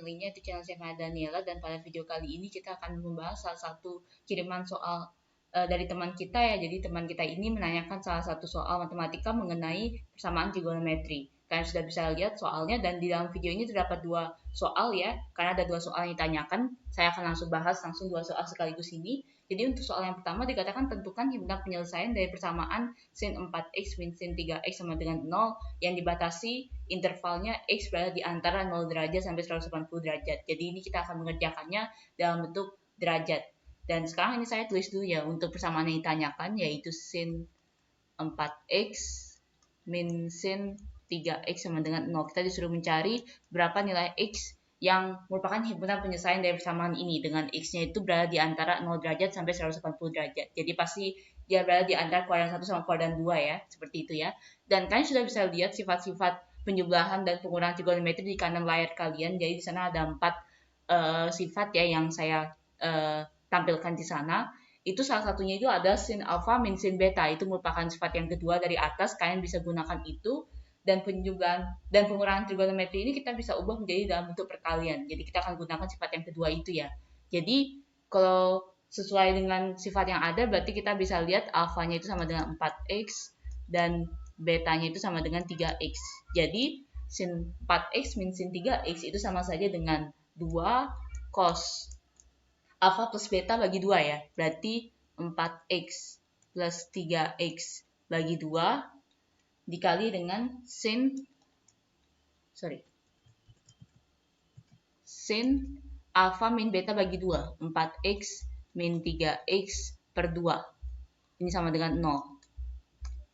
friendly-nya di channel saya Daniela, dan pada video kali ini kita akan membahas salah satu kiriman soal dari teman kita ya. Jadi teman kita ini menanyakan salah satu soal matematika mengenai persamaan trigonometri. Kalian sudah bisa lihat soalnya, dan di dalam video ini terdapat dua soal ya, karena ada dua soal yang ditanyakan. Saya akan langsung bahas dua soal sekaligus ini. Jadi untuk soal yang pertama dikatakan tentukan himpunan penyelesaian dari persamaan sin 4x min sin 3x sama dengan 0 yang dibatasi intervalnya x berada di antara 0 derajat sampai 180 derajat. Jadi ini kita akan mengerjakannya dalam bentuk derajat. Dan sekarang ini saya tulis dulu ya untuk persamaan yang ditanyakan, yaitu sin 4x min sin 3x sama dengan 0. Kita disuruh mencari berapa nilai x yang merupakan himpunan penyelesaian dari persamaan ini, dengan x-nya itu berada di antara 0 derajat sampai 180 derajat. Jadi pasti dia berada di antara kuadran 1 sama kuadran 2 ya, seperti itu ya. Dan kalian sudah bisa lihat sifat-sifat penjumlahan dan pengurangan trigonometri di kanan layar kalian. Jadi di sana ada 4 sifat ya yang saya tampilkan di sana. Itu salah satunya itu ada sin alpha min sin beta, itu merupakan sifat yang kedua dari atas. Kalian bisa gunakan itu. Dan penjumlahan dan pengurangan trigonometri ini kita bisa ubah menjadi dalam bentuk perkalian. Jadi kita akan gunakan sifat yang kedua itu ya. Jadi kalau sesuai dengan sifat yang ada, berarti kita bisa lihat alfanya itu sama dengan 4x dan betanya itu sama dengan 3x. Jadi sin 4x min sin 3x itu sama saja dengan 2 cos alfa plus beta bagi 2 ya. Berarti 4x plus 3x bagi 2 dikali dengan sin alfa min beta bagi 2, 4x min 3x per 2. Ini sama dengan 0.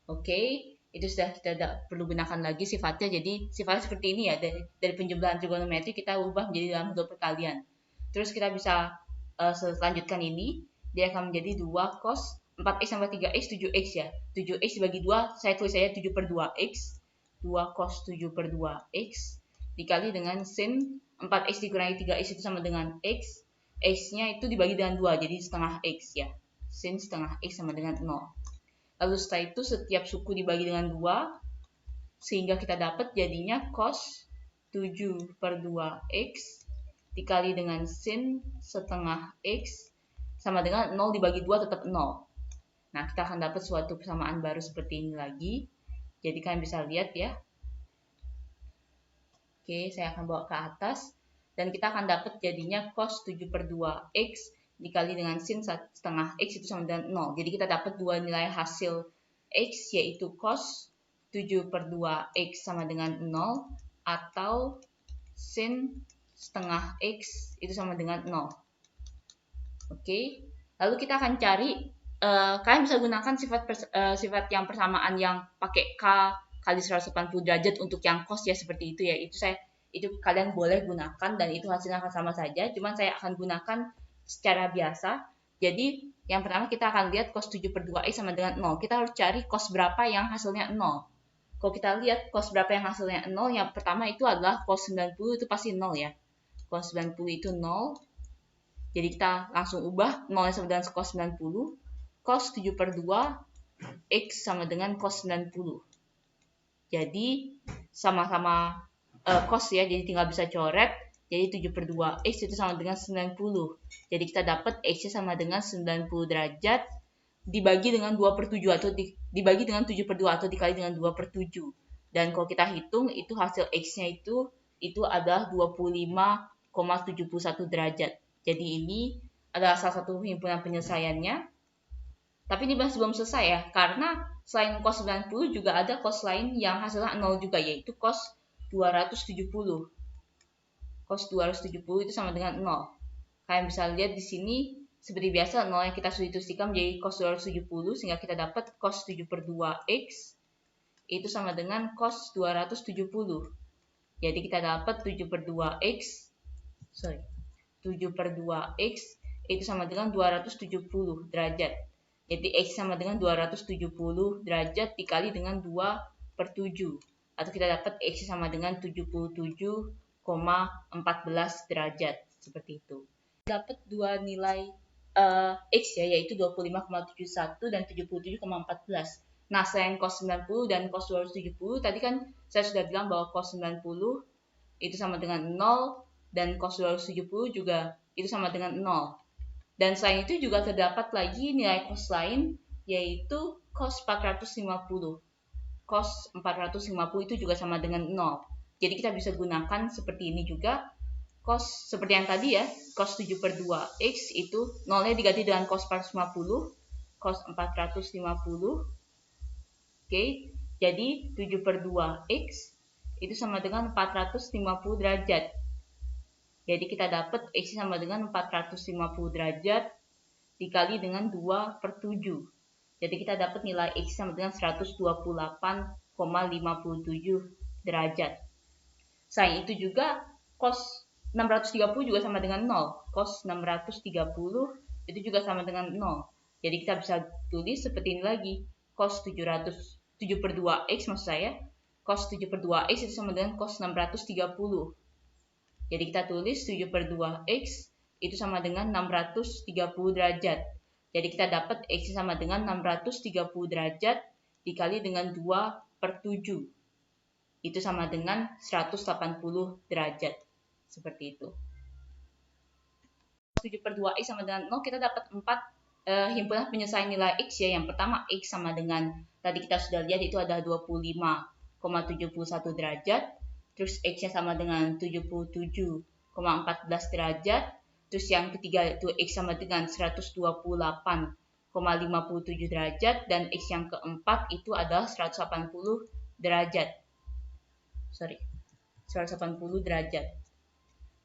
Oke, itu sudah kita tidak perlu gunakan lagi sifatnya. Jadi sifatnya seperti ini ya, dari penjumlahan trigonometri kita ubah menjadi dalam bentuk perkalian. Terus kita bisa selanjutkan ini, dia akan menjadi 2 cos 4x tambah 3x 7x ya. 7x dibagi 2, saya tulis saja 7 per 2x. 2 cos 7 per 2x dikali dengan sin 4x dikurangi 3x itu sama dengan x. X-nya itu dibagi dengan 2, jadi setengah x ya. Sin setengah x sama dengan 0. Lalu setelah itu setiap suku dibagi dengan 2, sehingga kita dapat jadinya cos 7 per 2x dikali dengan sin setengah x sama dengan 0 dibagi 2 tetap 0. Nah, kita akan dapat suatu persamaan baru seperti ini lagi. Jadi kalian bisa lihat ya. Oke, saya akan bawa ke atas. Dan kita akan dapat jadinya cos 7 per 2x dikali dengan sin setengah x itu sama dengan 0. Jadi kita dapat dua nilai hasil x, yaitu cos 7 per 2x sama dengan 0 atau sin setengah x itu sama dengan 0. Oke, lalu kita akan cari, kalian bisa gunakan sifat yang persamaan yang pakai k kali 180 derajat untuk yang cos ya, seperti itu ya. Itu kalian boleh gunakan dan itu hasilnya akan sama saja. Cuman saya akan gunakan secara biasa. Jadi yang pertama kita akan lihat cos 7 per 2x sama dengan 0. Kita harus cari cos berapa yang hasilnya 0. Kalau kita lihat cos berapa yang hasilnya 0, yang pertama itu adalah cos 90, itu pasti 0 ya. Cos 90 itu 0. Jadi kita langsung ubah 0 sama dengan cos 90. Cos 7 per 2 x sama dengan cos 90. Jadi sama-sama cos ya, jadi tinggal bisa coret. Jadi 7 per 2 x itu sama dengan 90. Jadi kita dapat x sama dengan 90 derajat dibagi dengan 2 per 7 atau dibagi dengan 7 per 2 atau dikali dengan 2 per 7. Dan kalau kita hitung itu hasil x-nya itu adalah 25,71 derajat. Jadi ini adalah salah satu himpunan penyelesaiannya. Tapi ini masih belum selesai ya, karena selain cos 90 juga ada cos lain yang hasilnya 0 juga, yaitu cos 270. Cos 270 itu sama dengan 0. Kalian bisa lihat di sini seperti biasa 0 yang kita substitusikan menjadi cos 270, sehingga kita dapat cos 7 per 2x itu sama dengan cos 270. Jadi kita dapat 7 per 2x 7 per 2x itu sama dengan 270 derajat. Jadi x sama dengan 270 derajat dikali dengan 2 per 7. Atau kita dapat x sama dengan 77,14 derajat. Seperti itu. Dapat dua nilai x ya, yaitu 25,71 dan 77,14. Nah, selain cos 90 dan cos 270, tadi kan saya sudah bilang bahwa cos 90 itu sama dengan 0 dan cos 270 juga itu sama dengan 0. Dan selain itu juga terdapat lagi nilai cos lain, yaitu cos 450. Cos 450 itu juga sama dengan 0. Jadi kita bisa gunakan seperti ini juga. Cos seperti yang tadi ya, cos 7/2x itu 0-nya diganti dengan cos 450, cos 450. Oke, jadi 7/2x itu sama dengan 450 derajat. Jadi kita dapat x sama dengan 450 derajat dikali dengan 2/7. Jadi kita dapat nilai x sama dengan 128,57 derajat. Selain itu juga cos 630 juga sama dengan 0. Cos 630 itu juga sama dengan 0. Jadi kita bisa tulis seperti ini lagi. Cos 7/2x maksud saya. Cos 7/2x itu sama dengan cos 630. Jadi kita tulis 7/2x itu sama dengan 630 derajat. Jadi kita dapat x sama dengan 630 derajat dikali dengan 2/7. Itu sama dengan 180 derajat. Seperti itu. 7/2x sama dengan 0, kita dapat 4 himpunan penyelesaian nilai x ya. Yang pertama x sama dengan, tadi kita sudah lihat itu ada 25,71 derajat. Terus x-nya sama dengan 77,14 derajat. Terus yang ketiga itu x sama dengan 128,57 derajat. Dan x yang keempat itu adalah 180 derajat. 180 derajat.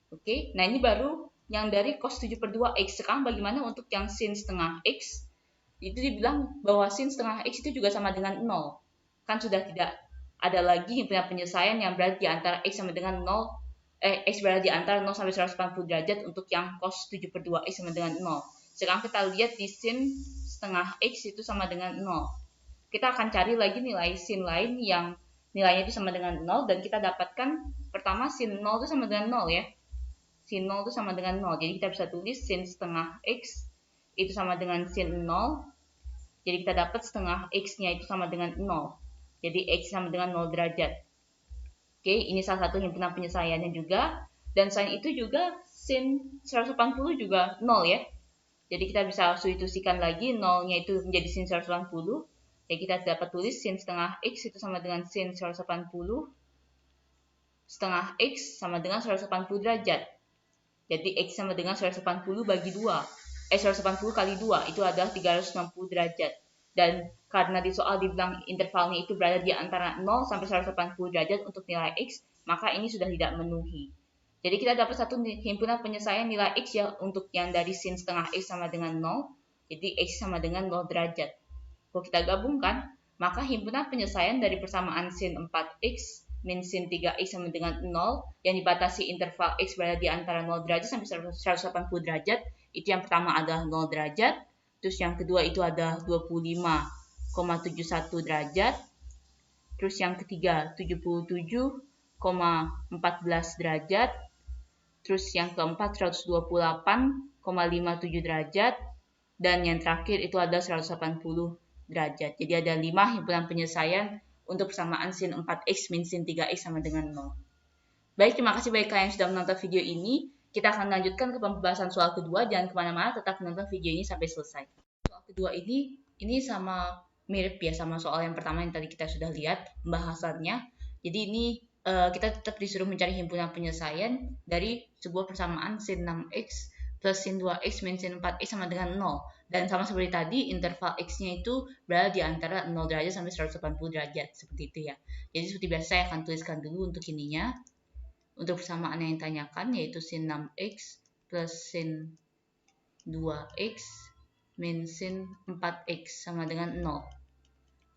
Oke, nah ini baru yang dari cos 7/2x. Sekarang bagaimana untuk yang sin setengah x? Itu dibilang bahwa sin setengah x itu juga sama dengan 0. Kan sudah tidak ada lagi himpunan penyelesaian yang berada di antara x sama dengan 0, x berada di antara 0 sampai 180 derajat untuk yang cos 7/2x sama dengan 0. Sekarang kita lihat di sin setengah x itu sama dengan 0. Kita akan cari lagi nilai sin lain yang nilainya itu sama dengan 0, dan kita dapatkan pertama sin 0 itu sama dengan 0 ya. Sin 0 itu sama dengan 0. Jadi kita bisa tulis sin setengah x itu sama dengan sin 0. Jadi kita dapat setengah x-nya itu sama dengan 0. Jadi x sama dengan 0 derajat. Oke, ini salah satu himpunan penyelesaiannya juga. Dan selain itu juga sin 180 juga 0 ya. Jadi kita bisa substitusikan lagi 0-nya itu menjadi sin 180. Jadi kita dapat tulis sin setengah x itu sama dengan sin 180. Setengah x sama dengan 180 derajat. Jadi x sama dengan 180 bagi 2. 180 kali 2 itu adalah 360 derajat. Dan karena di soal dibilang intervalnya itu berada di antara 0 sampai 180 derajat untuk nilai x, maka ini sudah tidak memenuhi. Jadi kita dapat satu himpunan penyelesaian nilai x ya untuk yang dari sin setengah x sama dengan 0. Jadi x sama dengan 0 derajat. Kalau kita gabungkan, maka himpunan penyelesaian dari persamaan sin 4x min sin 3x sama dengan 0 yang dibatasi interval x berada di antara 0 derajat sampai 180 derajat. Itu yang pertama adalah 0 derajat. Terus yang kedua itu ada 25,71 derajat. Terus yang ketiga 77,14 derajat. Terus yang keempat 128,57 derajat. Dan yang terakhir itu ada 180 derajat. Jadi ada 5 himpunan penyelesaian untuk persamaan sin 4x min sin 3x sama dengan 0. Baik, terima kasih bagi kalian yang sudah menonton video ini. Kita akan lanjutkan ke pembahasan soal kedua. Jangan kemana-mana, tetap menonton video ini sampai selesai. Soal kedua ini sama mirip ya sama soal yang pertama yang tadi kita sudah lihat pembahasannya. Jadi ini kita tetap disuruh mencari himpunan penyelesaian dari sebuah persamaan sin 6x plus sin 2x min sin 4x sama dengan 0. Dan sama seperti tadi, interval x-nya itu berada di antara 0 derajat sampai 180 derajat. Seperti itu ya. Jadi seperti biasa saya akan tuliskan dulu untuk ininya. Untuk persamaan yang ditanyakan yaitu sin 6x plus sin 2x min sin 4x sama dengan 0.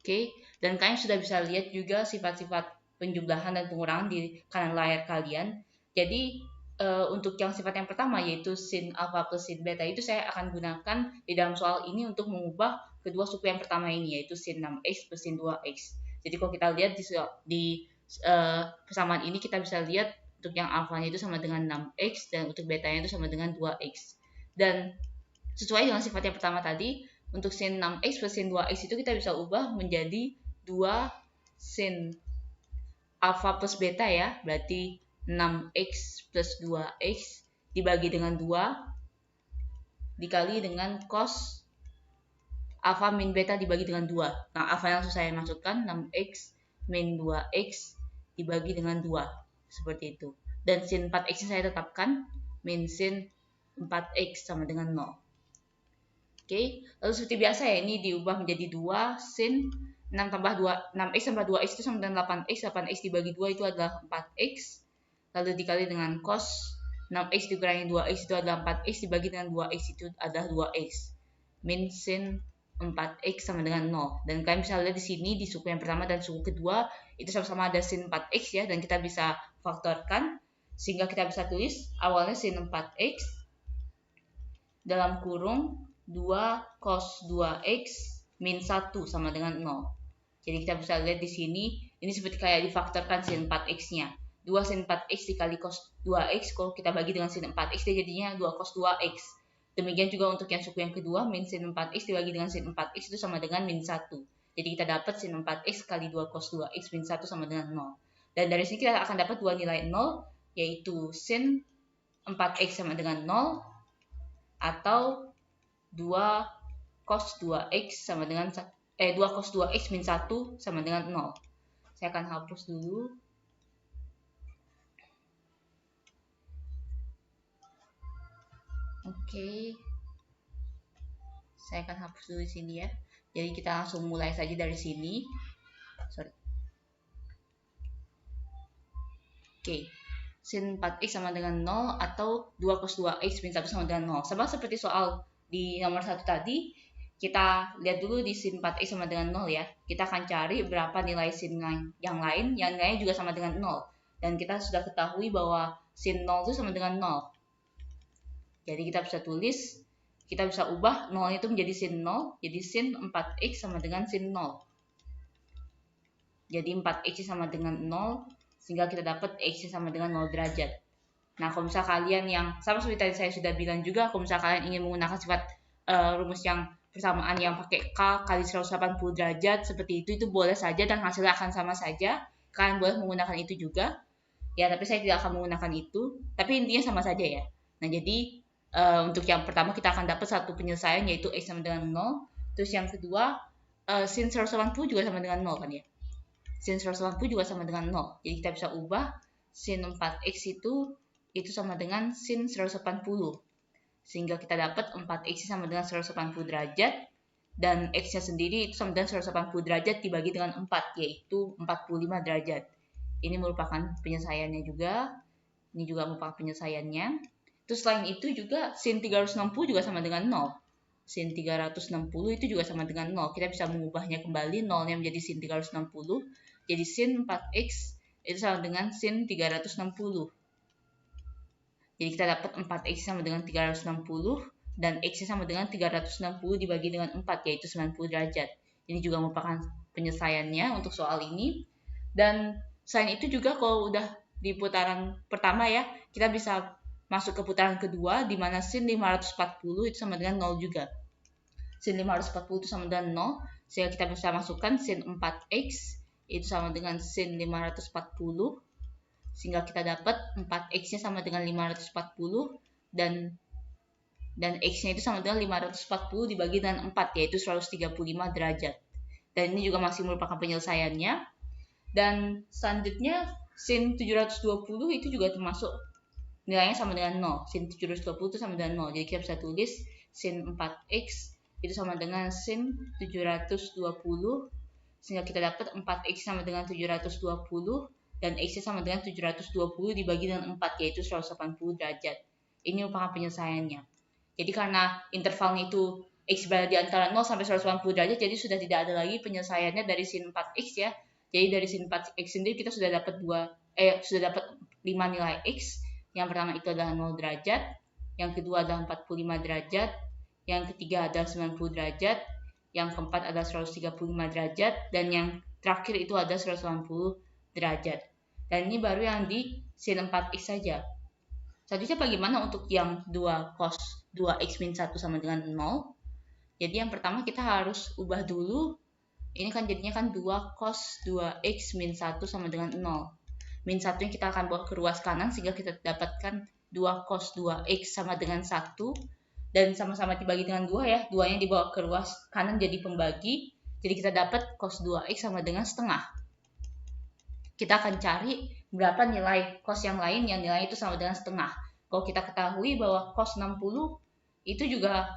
Oke, dan kalian sudah bisa lihat juga sifat-sifat penjumlahan dan pengurangan di kanan layar kalian. Jadi untuk yang sifat yang pertama yaitu sin alpha plus sin beta itu saya akan gunakan di dalam soal ini untuk mengubah kedua suku yang pertama ini yaitu sin 6x plus sin 2x. Jadi kalau kita lihat di persamaan ini kita bisa lihat untuk yang alfanya itu sama dengan 6x dan untuk betanya itu sama dengan 2x. Dan sesuai dengan sifat yang pertama tadi, untuk sin 6x plus sin 2x itu kita bisa ubah menjadi 2 sin alpha plus beta ya. Berarti 6x plus 2x dibagi dengan 2 dikali dengan cos alpha min beta dibagi dengan 2. Nah, alpha yang langsung saya masukkan 6x min 2x dibagi dengan 2. Seperti itu. Dan sin 4x saya tetapkan min sin 4x sama dengan 0. Oke, lalu seperti biasa ya, ini diubah menjadi 2 sin 6x tambah 2x itu sama dengan 8x. 8x dibagi 2 itu adalah 4x. Lalu dikali dengan cos 6x dikurangi 2x itu adalah 4x dibagi dengan 2x itu adalah 2x. Min sin 4x sama dengan 0. Dan kalian bisa lihat di sini di suku yang pertama dan suku kedua itu sama-sama ada sin 4x ya, dan kita bisa faktorkan sehingga kita bisa tulis awalnya sin 4x dalam kurung 2 cos 2x min 1 sama dengan 0. Jadi kita bisa lihat di sini ini seperti kayak difaktorkan sin 4x-nya. 2 sin 4x dikali cos 2x, kalau kita bagi dengan sin 4x dia jadinya 2 cos 2x. Demikian juga untuk yang suku yang kedua, min sin 4x dibagi dengan sin 4x itu sama dengan min 1. Jadi kita dapat sin 4x kali 2 cos 2x min 1 sama dengan 0. Dan dari sini kita akan dapat dua nilai 0, yaitu sin 4x sama dengan 0 atau 2 cos 2x sama dengan 2 cos 2x min 1 sama dengan 0. Saya akan hapus dulu. Oke. Saya akan hapus dulu di sini ya. Jadi kita langsung mulai saja dari sini. Oke. Sin 4x sama dengan 0 atau 2 cos 2x min 1 sama dengan 0. Sama seperti soal di nomor 1 tadi, kita lihat dulu di sin 4x sama dengan 0 ya. Kita akan cari berapa nilai sin yang lain, yang nilainya juga sama dengan 0. Dan kita sudah ketahui bahwa sin 0 itu sama dengan 0. Jadi kita bisa tulis, kita bisa ubah 0 itu menjadi sin 0, jadi sin 4x sama dengan sin 0. Jadi 4x sama dengan 0, sehingga kita dapat x sama dengan 0 derajat. Nah, kalau misal kalian yang sama seperti tadi saya sudah bilang juga, kalau misal kalian ingin menggunakan sifat rumus yang persamaan yang pakai K kali 180 derajat seperti itu boleh saja dan hasilnya akan sama saja. Kalian boleh menggunakan itu juga. Ya, tapi saya tidak akan menggunakan itu. Tapi intinya sama saja ya. Nah, jadi untuk yang pertama kita akan dapat satu penyelesaian yaitu x sama dengan 0. Terus yang kedua, sin 180 juga sama dengan 0 kan ya. Sin 180 juga sama dengan 0. Jadi kita bisa ubah sin 4x itu sama dengan sin 180. Sehingga kita dapat 4x sama dengan 180 derajat. Dan x-nya sendiri itu sama dengan 180 derajat dibagi dengan 4, yaitu 45 derajat. Ini merupakan penyelesaiannya juga. Ini juga merupakan penyelesaiannya. Terus selain itu juga sin 360 juga sama dengan 0. Sin 360 itu juga sama dengan 0. Kita bisa mengubahnya kembali, 0-nya menjadi sin 360. Jadi sin 4x itu sama dengan sin 360. Jadi kita dapat 4x sama dengan 360 dan x-nya sama dengan 360 dibagi dengan 4 yaitu 90 derajat. Ini juga merupakan penyelesaiannya untuk soal ini. Dan selain itu juga kalau udah di putaran pertama ya, kita bisa masuk ke putaran kedua di mana sin 540 itu sama dengan 0 juga. Sin 540 itu sama dengan 0, sehingga kita bisa masukkan sin 4x itu sama dengan sin 540. Sehingga kita dapat 4x-nya sama dengan 540 dan x-nya itu sama dengan 540 dibagi dengan 4 yaitu 135 derajat. Dan ini juga masih merupakan penyelesaiannya. Dan selanjutnya sin 720 itu juga termasuk nilainya sama dengan 0. Sin 720 itu sama dengan 0. Jadi kita bisa tulis sin 4x itu sama dengan sin 720 sehingga kita dapat 4x sama dengan 720 dan x-nya sama dengan 720 dibagi dengan 4 yaitu 180 derajat. Ini merupakan penyelesaiannya. Jadi karena intervalnya itu x berada di antara 0 sampai 180 derajat, jadi sudah tidak ada lagi penyelesaiannya dari sin 4x ya. Jadi dari sin 4x sendiri kita sudah dapat 5 nilai x. Yang pertama itu adalah 0 derajat, yang kedua adalah 45 derajat, yang ketiga adalah 90 derajat, yang keempat adalah 135 derajat, dan yang terakhir itu adalah 180 derajat. Dan ini baru yang di sin 4x saja. Selanjutnya bagaimana untuk yang 2 cos 2x min 1 sama dengan 0? Jadi yang pertama kita harus ubah dulu. Ini kan jadinya kan 2 cos 2x min 1 sama dengan 0. min 1 yang kita akan bawa ke ruas kanan sehingga kita dapatkan 2 cos 2x sama dengan 1, dan sama-sama dibagi dengan 2 ya, 2-nya dibawa ke ruas kanan jadi pembagi, jadi kita dapat cos 2x sama dengan setengah. Kita akan cari berapa nilai cos yang lain yang nilainya itu sama dengan setengah. Kalau kita ketahui bahwa cos 60 itu juga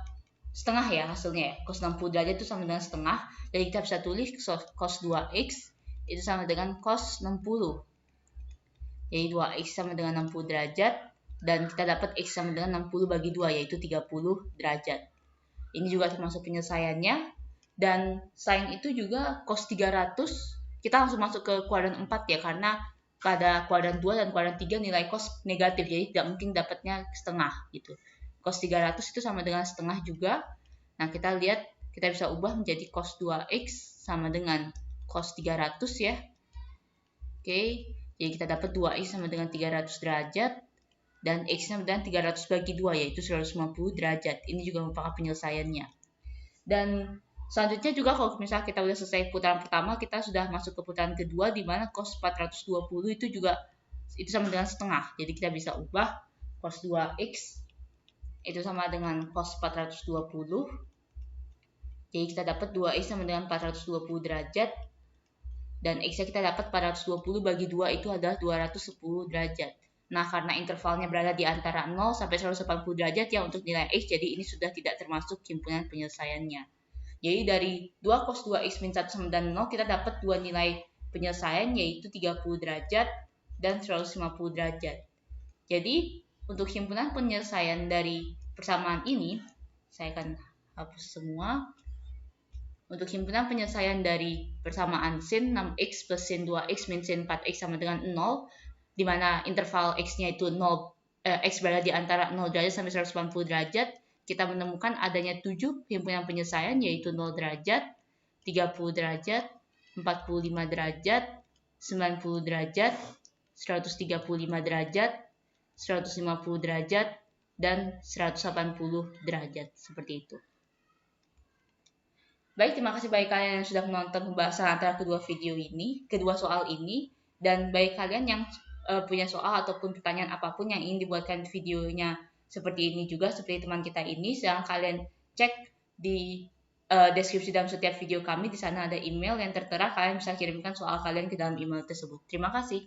setengah ya hasilnya ya, cos 60 derajat itu sama dengan setengah, jadi kita bisa tulis cos 2x itu sama dengan cos 60. Jadi 2x sama dengan 60 derajat, dan kita dapat x sama dengan 60 bagi 2, yaitu 30 derajat. Ini juga termasuk penyelesaiannya, dan selain itu juga cos 300, kita langsung masuk ke kuadran 4 ya, karena pada kuadran 2 dan kuadran 3 nilai cos negatif, jadi tidak mungkin dapatnya setengah gitu. Cos 300 itu sama dengan setengah juga. Nah, kita lihat, kita bisa ubah menjadi cos 2x sama dengan cos 300 ya. Oke, jadi kita dapat 2x sama dengan 300 derajat, dan x sama dengan 300 bagi 2, yaitu 150 derajat. Ini juga merupakan penyelesaiannya. Dan selanjutnya juga kalau misalnya kita sudah selesai putaran pertama, kita sudah masuk ke putaran kedua, di mana cos 420 itu juga itu sama dengan setengah. Jadi kita bisa ubah cos 2x itu sama dengan cos 420. Jadi kita dapat 2x sama dengan 420 derajat, dan x-nya kita dapat 420 bagi 2 itu adalah 210 derajat. Nah, karena intervalnya berada di antara 0 sampai 180 derajat ya untuk nilai x, jadi ini sudah tidak termasuk himpunan penyelesaiannya. Jadi dari 2 cos 2x min 1 sama dengan 0, kita dapat dua nilai penyelesaian, yaitu 30 derajat dan 150 derajat. Jadi untuk himpunan penyelesaian dari persamaan ini, saya akan hapus semua. Untuk himpunan penyelesaian dari persamaan sin 6x plus sin 2x min sin 4x sama dengan 0, di mana interval x-nya itu 0, x berada di antara 0 derajat sampai 180 derajat, kita menemukan adanya 7 himpunan penyelesaian, yaitu 0 derajat, 30 derajat, 45 derajat, 90 derajat, 135 derajat, 150 derajat, dan 180 derajat, seperti itu. Baik, terima kasih bagi kalian yang sudah menonton pembahasan antara kedua soal ini, dan bagi kalian yang punya soal ataupun pertanyaan apapun yang ingin dibuatkan videonya seperti ini juga, seperti teman kita ini, silahkan kalian cek di deskripsi dalam setiap video kami. Di sana ada email yang tertera, kalian bisa kirimkan soal kalian ke dalam email tersebut. Terima kasih.